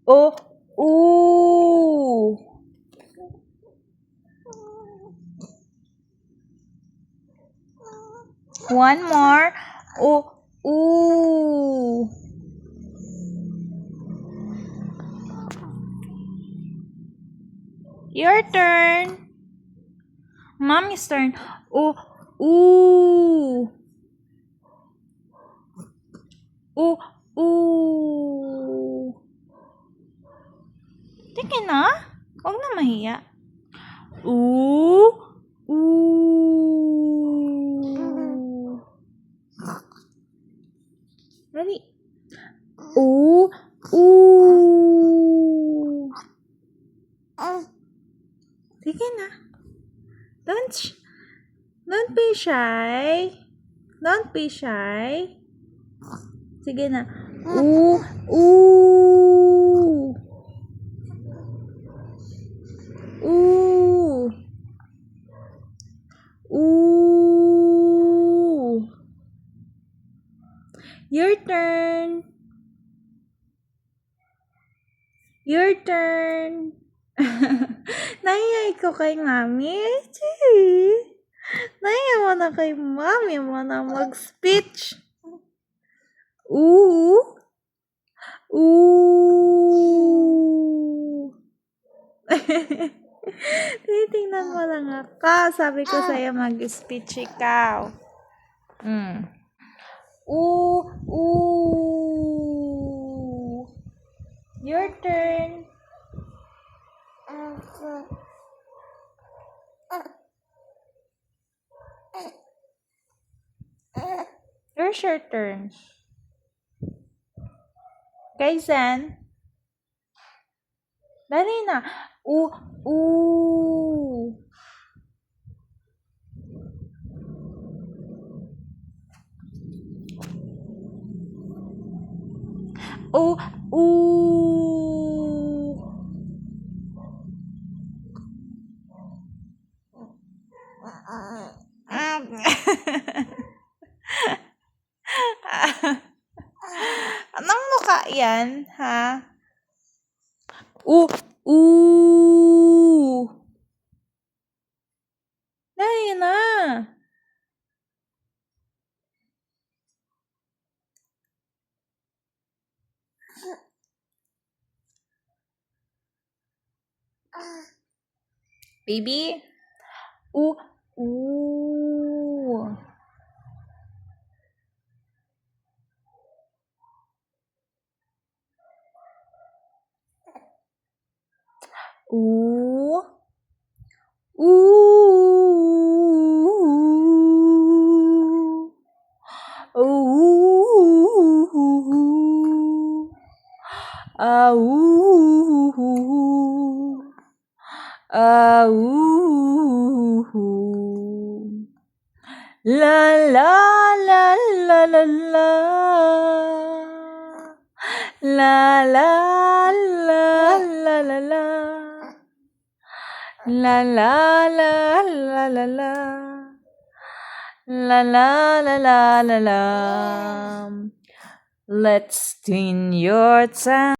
O, ooh. One more. O, ooh. Your turn. Mommy's turn. O, ooh. O, ooh. Sige na. Huwag na mahiya. Ooh. Ooh. Ready? Ooh. Ooh. Sige na. Don't be shy. Don't be shy. Sige na. Ooh. Ooh. Ooh. Ooh. Your turn. Your turn. Nahiya ko kay Mami. Nahiya mo na kay Mami mo na mag-speech. Ooh. Ooh. Titingnan mo lang ako. Sabi ko sa'yo mag-speech ikaw. Ooh. Ooh. Your turn. Here's your turn. Kaizen. Dali na. Ooh. Ooh. Ooh. Ooh. Anong mukha yan, ha? Ooh. Ooh. Dali na. Baby. Ooh. Ooh. Ooh. Ooh. Ooh. Ooh. Ooh. La la la la la la. La la la la la la. La la la la la la. La la la la la la. Let's in your time.